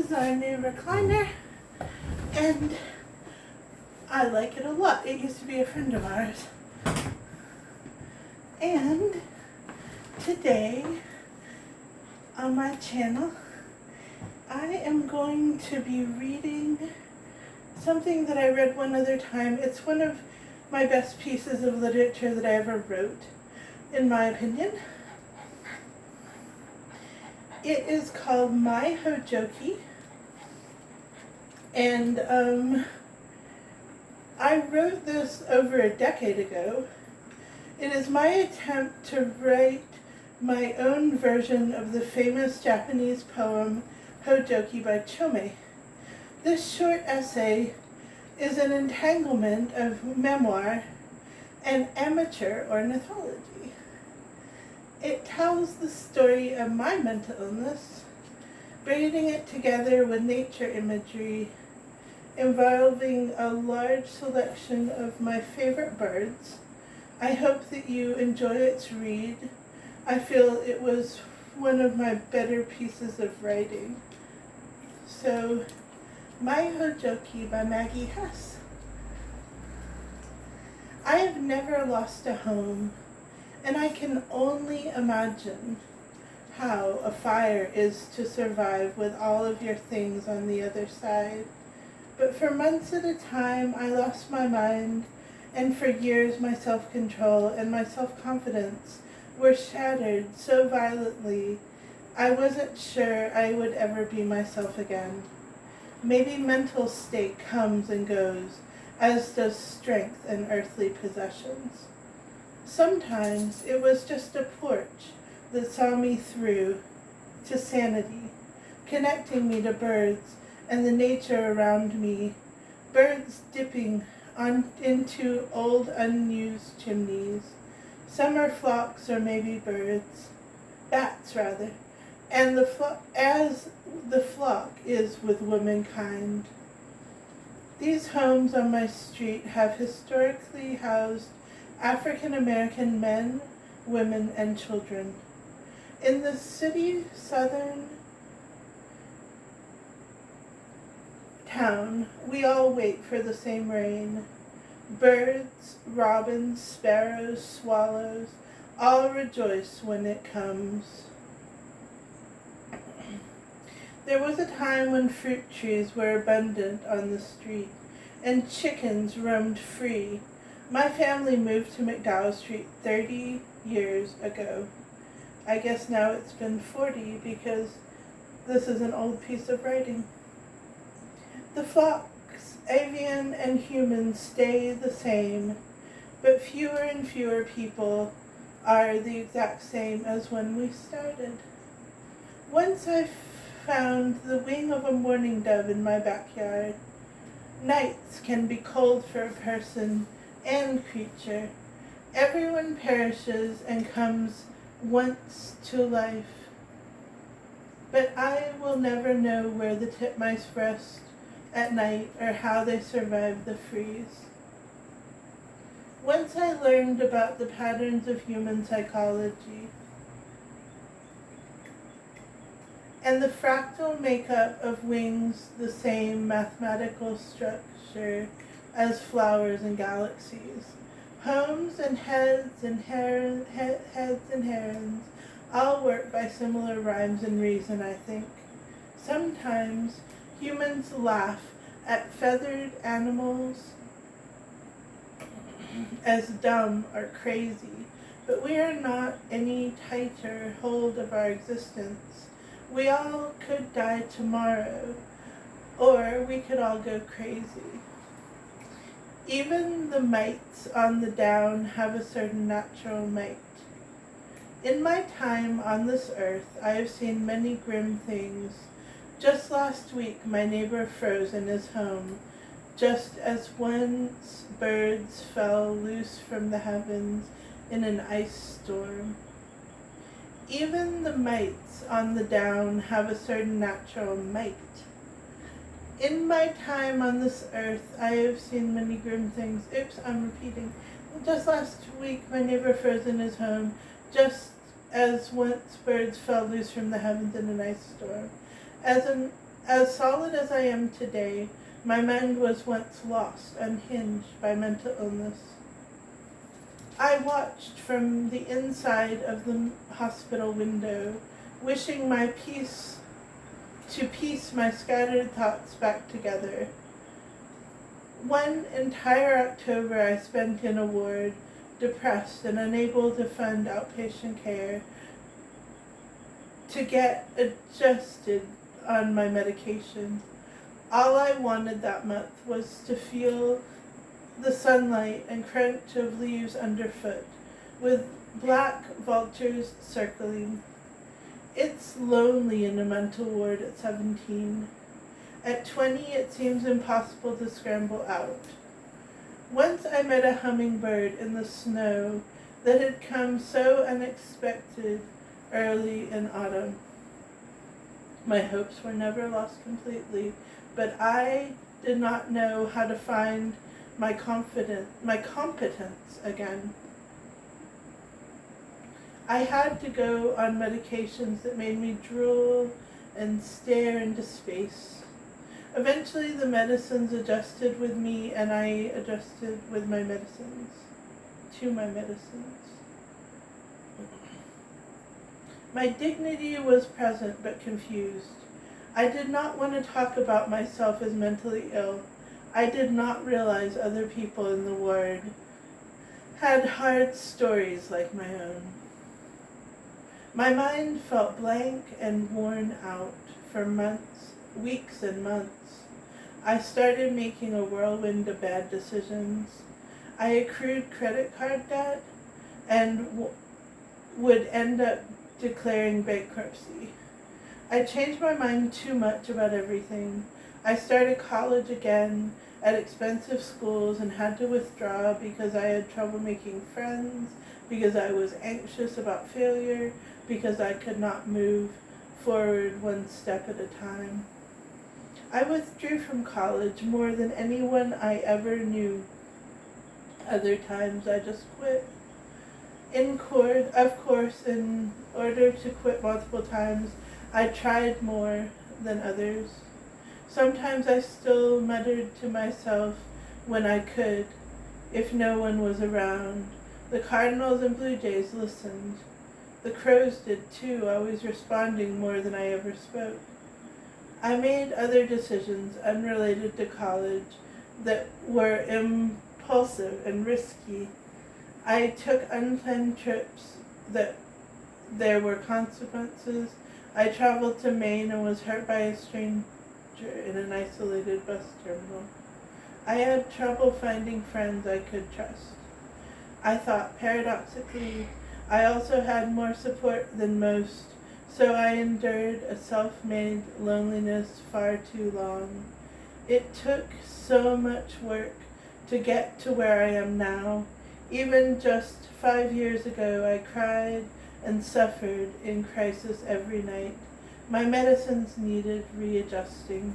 is our new recliner, and I like it a lot. It used to be a friend of ours. And today on my channel, I am going to be reading something that I read one other time. It's one of my best pieces of literature that I ever wrote, in my opinion. It is called My Hojoki, and I wrote this over a decade ago. It is my attempt to write my own version of the famous Japanese poem Hojoki by Chome. This short essay is an entanglement of memoir and amateur ornithology. It tells the story of my mental illness, braiding it together with nature imagery, involving a large selection of my favorite birds. I hope that you enjoy its read. I feel it was one of my better pieces of writing. So, My Hojoki by Maggie Hess. I have never lost a home, and I can only imagine how a fire is to survive with all of your things on the other side. But for months at a time, I lost my mind, and for years my self-control and my self-confidence were shattered so violently, I wasn't sure I would ever be myself again. Maybe mental state comes and goes, as does strength and earthly possessions. Sometimes it was just a porch that saw me through to sanity, connecting me to birds and the nature around me, birds dipping into old unused chimneys, summer flocks or maybe bats rather, and as the flock is with womankind. These homes on my street have historically housed African American men, women, and children. In the city southern town, we all wait for the same rain. Birds, robins, sparrows, swallows, all rejoice when it comes. There was a time when fruit trees were abundant on the street, and chickens roamed free. My family moved to McDowell Street 30 years ago. I guess now it's been 40 because this is an old piece of writing. The flocks, avian and human, stay the same, but fewer and fewer people are the exact same as when we started. Once I found the wing of a mourning dove in my backyard. Nights can be cold for a person and creature. Everyone perishes and comes once to life. But I will never know where the titmice rest at night or how they survive the freeze. Once I learned about the patterns of human psychology and the fractal makeup of wings, the same mathematical structure as flowers and galaxies. Homes and heads and herons all work by similar rhymes and reason, I think. Sometimes humans laugh at feathered animals as dumb or crazy, but we are not any tighter hold of our existence. We all could die tomorrow, or we could all go crazy. Even the mites on the down have a certain natural might. In my time on this earth, I have seen many grim things. Just last week, my neighbor froze in his home, just as once birds fell loose from the heavens in an ice storm. Even the mites on the down have a certain natural might. In my time on this earth, I have seen many grim things. Oops, I'm repeating. Just last week, my neighbor froze in his home, just as once birds fell loose from the heavens in an ice storm. As solid as I am today, my mind was once lost, unhinged by mental illness. I watched from the inside of the hospital window, wishing to piece my scattered thoughts back together. One entire October I spent in a ward, depressed and unable to fund outpatient care, to get adjusted on my medication. All I wanted that month was to feel the sunlight and crunch of leaves underfoot, with black vultures circling. It's lonely in a mental ward at 17. At 20, it seems impossible to scramble out. Once I met a hummingbird in the snow that had come so unexpected early in autumn. My hopes were never lost completely, but I did not know how to find my competence again. I had to go on medications that made me drool and stare into space. Eventually the medicines adjusted with me, and I adjusted with my medicines, to my medicines. My dignity was present but confused. I did not want to talk about myself as mentally ill. I did not realize other people in the ward had hard stories like my own. My mind felt blank and worn out for months, weeks and months. I started making a whirlwind of bad decisions. I accrued credit card debt and would end up declaring bankruptcy. I changed my mind too much about everything. I started college again at expensive schools and had to withdraw because I had trouble making friends, because I was anxious about failure, because I could not move forward one step at a time. I withdrew from college more than anyone I ever knew. Other times I just quit. Of course, in order to quit multiple times, I tried more than others. Sometimes I still muttered to myself when I could, if no one was around. The cardinals and blue jays listened. The crows did too, always responding more than I ever spoke. I made other decisions unrelated to college that were impulsive and risky. I took unplanned trips that there were consequences. I traveled to Maine and was hurt by a stranger in an isolated bus terminal. I had trouble finding friends I could trust. I thought, paradoxically, I also had more support than most, so I endured a self-made loneliness far too long. It took so much work to get to where I am now. Even just 5 years ago, I cried and suffered in crisis every night. My medicines needed readjusting.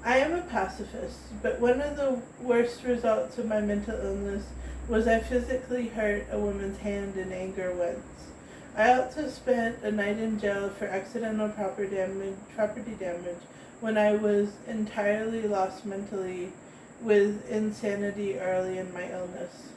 I am a pacifist, but one of the worst results of my mental illness was I physically hurt a woman's hand in anger once. I also spent a night in jail for accidental property damage when I was entirely lost mentally with insanity early in my illness.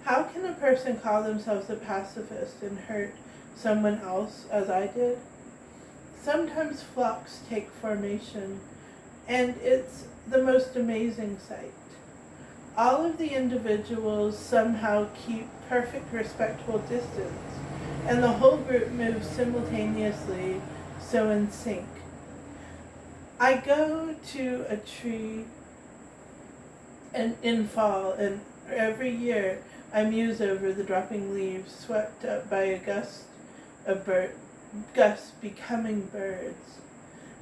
How can a person call themselves a pacifist and hurt someone else as I did? Sometimes flocks take formation, and it's the most amazing sight. All of the individuals somehow keep perfect respectful distance, and the whole group moves simultaneously, so in sync. I go to a tree in fall, and every year I muse over the dropping leaves swept up by a gust becoming birds.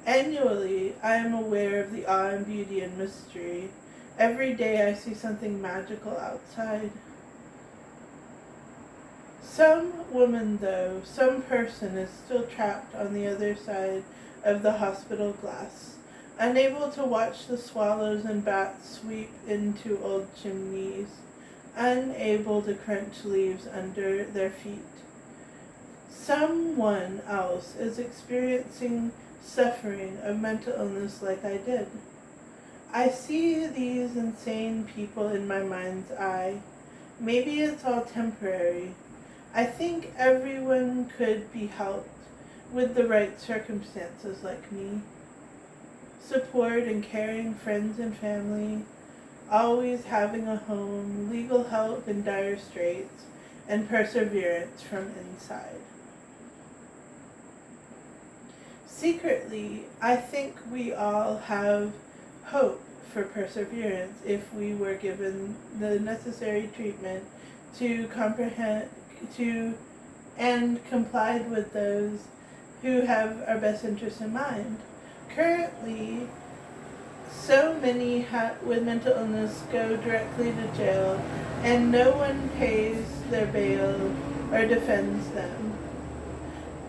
Annually, I am aware of the awe and beauty and mystery. Every day I see something magical outside. Some woman, though, some person is still trapped on the other side of the hospital glass, unable to watch the swallows and bats sweep into old chimneys, unable to crunch leaves under their feet. someone else is experiencing suffering of mental illness like I did. I see these insane people in my mind's eye. Maybe it's all temporary. I think everyone could be helped with the right circumstances like me. Support and caring friends and family, always having a home, legal help in dire straits, and perseverance from inside. Secretly, I think we all have hope for perseverance if we were given the necessary treatment to comprehend and complied with those who have our best interests in mind. Currently, so many with mental illness go directly to jail, and no one pays their bail or defends them.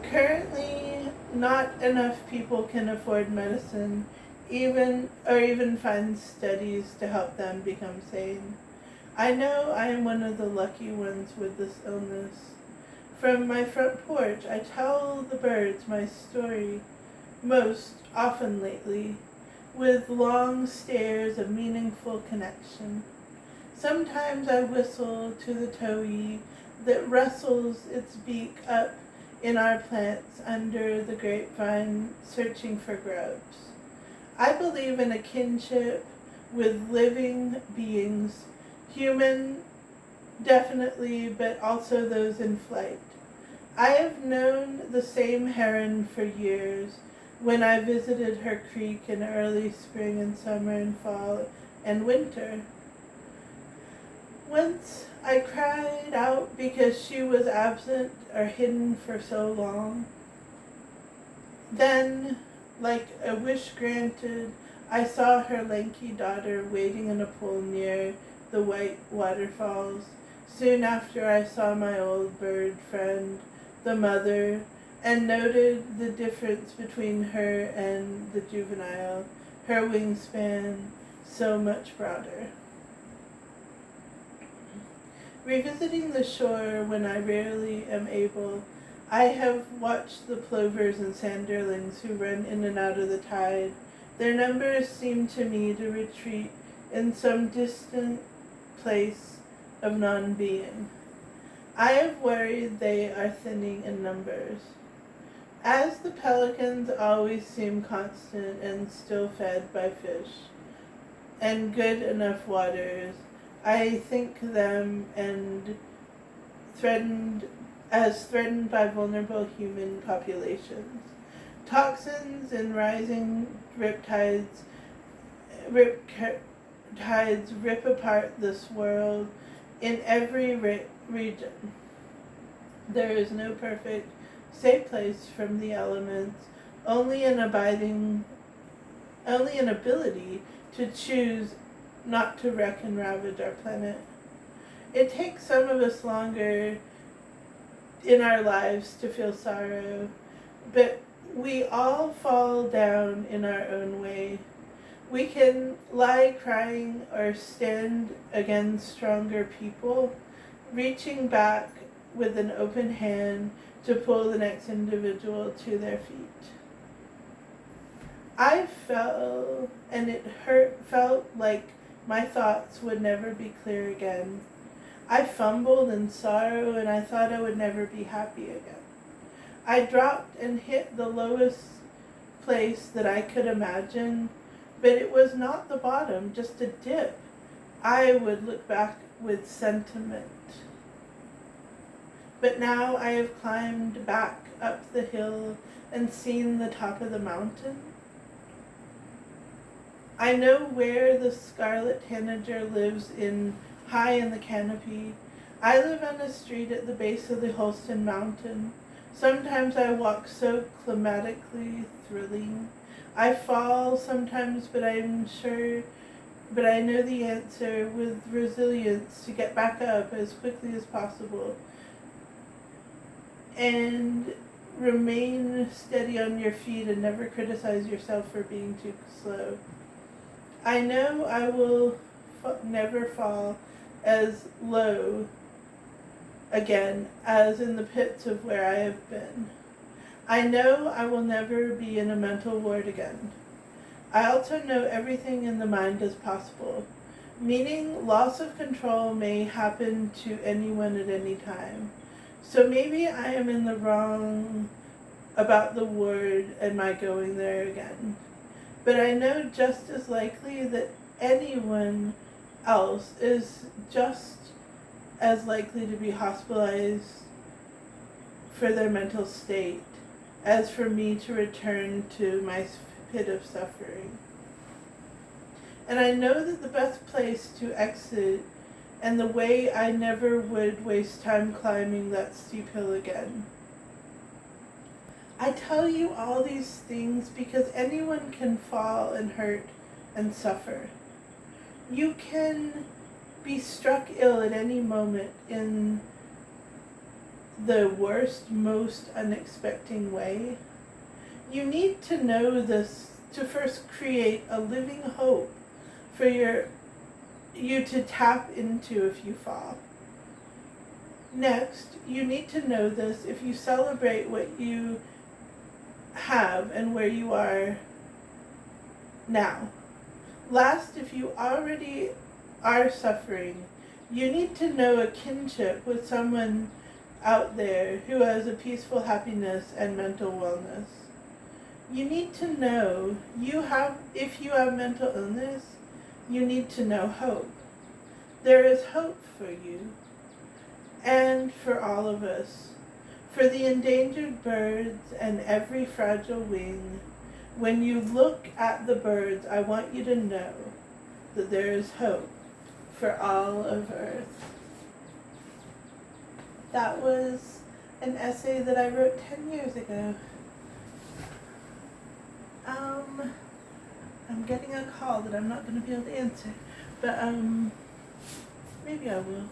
Currently, not enough people can afford medicine, even find studies to help them become sane. I know I am one of the lucky ones with this illness. From my front porch, I tell the birds my story, most often lately, with long stares of meaningful connection. Sometimes I whistle to the towhee that rustles its beak up in our plants under the grapevine, searching for grubs. I believe in a kinship with living beings, human definitely, but also those in flight. I have known the same heron for years when I visited her creek in early spring and summer and fall and winter. Once I cried out because she was absent or hidden for so long. Then, like a wish granted, I saw her lanky daughter wading in a pool near the white waterfalls. Soon after, I saw my old bird friend, the mother, and noted the difference between her and the juvenile, her wingspan so much broader. Revisiting the shore when I rarely am able, I have watched the plovers and sanderlings who run in and out of the tide. Their numbers seem to me to retreat in some distant place of non-being. I have worried they are thinning in numbers. As the pelicans always seem constant and still fed by fish and good enough waters, I think them and threatened by vulnerable human populations. Toxins in rising riptides rip apart this world in every region. There is no perfect, safe place from the elements, only an ability to choose not to wreck and ravage our planet. It takes some of us longer in our lives to feel sorrow, but we all fall down in our own way. We can lie crying or stand against stronger people, reaching back with an open hand to pull the next individual to their feet. I fell, and it felt like my thoughts would never be clear again. I fumbled in sorrow, and I thought I would never be happy again. I dropped and hit the lowest place that I could imagine, but it was not the bottom, just a dip. I would look back with sentiment. But now I have climbed back up the hill and seen the top of the mountain. I know where the scarlet tanager lives high in the canopy. I live on a street at the base of the Holston Mountain. Sometimes I walk so climatically thrilling. I fall sometimes, but I know the answer with resilience to get back up as quickly as possible and remain steady on your feet and never criticize yourself for being too slow. I know I will never fall as low again, as in the pits of where I have been. I know I will never be in a mental ward again. I also know everything in the mind is possible, meaning loss of control may happen to anyone at any time. So maybe I am in the wrong about the ward and my going there again. But I know just as likely that anyone else is just as likely to be hospitalized for their mental state as for me to return to my pit of suffering. And I know that the best place to exit, and the way I never would waste time climbing that steep hill again. I tell you all these things because anyone can fall and hurt and suffer. You can be struck ill at any moment in the worst, most unexpected way. You need to know this to first create a living hope for you to tap into if you fall. Next, you need to know this if you celebrate what you have and where you are now. Last, if you already are suffering, you need to know a kinship with someone out there who has a peaceful happiness and mental wellness. You need to know if you have mental illness, you need to know hope. There is hope for you and for all of us. For the endangered birds and every fragile wing, when you look at the birds, I want you to know that there is hope for all of Earth. That was an essay that I wrote 10 years ago. I'm getting a call that I'm not going to be able to answer, but maybe I will.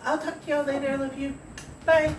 I'll talk to y'all later. I love you. Bye.